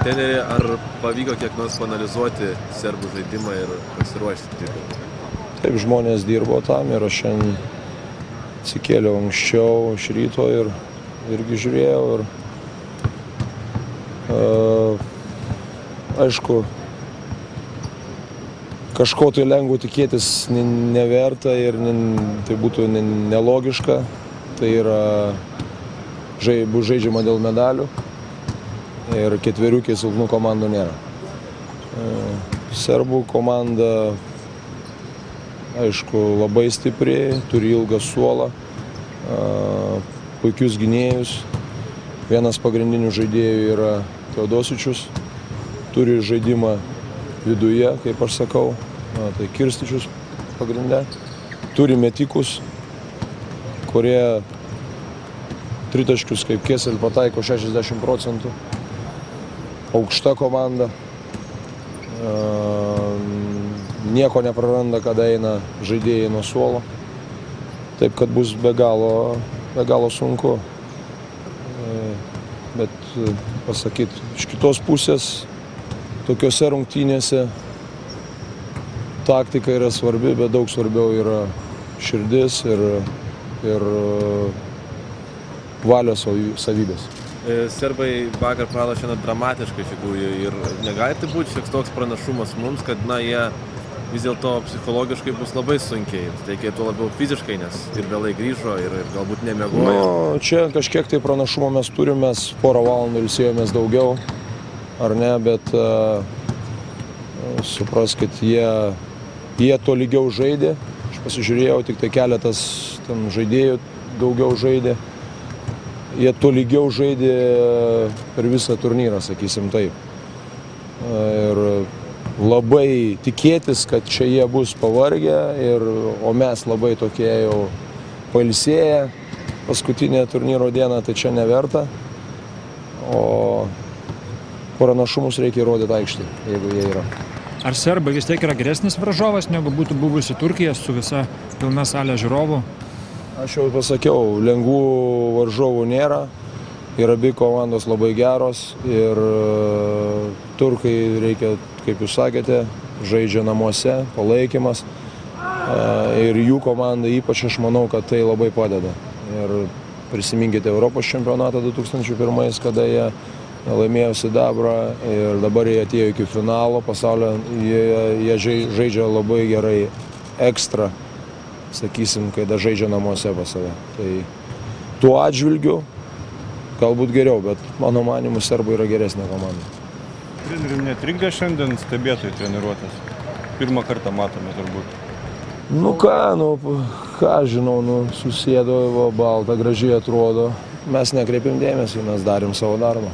Treneri, ar pavyko kiek nors panalizuoti serbų žaidimą ir pasiruošti dvikovai? Taip, žmonės dirbo tam ir aš šiandien atsikėliau anksčiau iš ryto ir irgi žiūrėjau. Aišku, kažko tai lengvo tikėtis neverta ir tai būtų nelogiška. Tai yra bus žaidžiama dėl medalių ir ketveriukė silpnų komandų nėra. Serbų komanda, aišku, labai stipri, turi ilgą suolą, puikius gynėjus. Vienas pagrindinių žaidėjų yra Teodosičius, turi žaidimą viduje, kaip aš sakau, tai Kirstičius pagrinde. Turi metikus, kurie tritaškius kaip Kesel pataiko 60%. Aukšta komanda. Nieko nepraranda, kada eina žaidėjai nuo suolo. Taip, kad bus be galo sunku. Bet pasakyti, iš kitos pusės, tokiose rungtynėse taktika yra svarbi, bet daug svarbiau yra širdis ir valios savybės. Serbai vakar pralošė dramatiškai iš tikrųjų ir negali tai būti šiek toks pranašumas mums, kad jie vis dėlto psichologiškai bus labai sunkiai. Reikėtų labiau fiziškai, nes ir vėlai grįžo ir galbūt nemiegojo. Čia kažkiek tai pranašumo mes turime, mes porą valandų ilsėjomės daugiau, ar ne, bet supraskit, jie tolygiau žaidė. Aš pasižiūrėjau, tik tai keletas žaidėjų daugiau žaidė. Jie tolygiau žaidė per visą turnyrą, sakysim taip. Ir labai tikėtis, kad čia jie bus pavargę, o mes labai tokie jau pailsėję paskutinę turnyro dieną, tai čia neverta. O pranašumus reikia įrodyti aikštėje, jeigu jie yra. Ar serbai vis tiek yra geresnis varžovas, negu būtų buvusi Turkija su visa pilna salė žiūrovų? Aš jau pasakiau, lengvų varžovų nėra ir abi komandos labai geros ir turkai reikia, kaip jūs sakėte, žaidžia namuose, palaikymas ir jų komanda ypač aš manau, kad tai labai padeda. Ir prisiminkite Europos čempionatą 2001, kada jie laimėjo sidabrą ir dabar jie atėjo iki finalo pasaulio, jie žaidžia labai gerai ekstra. Sakysim, kai žaidžia namuose pas save. Tai tuo atžvilgiu galbūt geriau, bet mano manimu serbai yra geresnė komanda. Treneriui netrikdė šiandien stebėtojų treniruotės? Pirmą kartą matome turbūt. Ką žinau, susėdo balta, gražiai atrodo. Mes nekreipėm dėmesį, mes darėm savo darbą.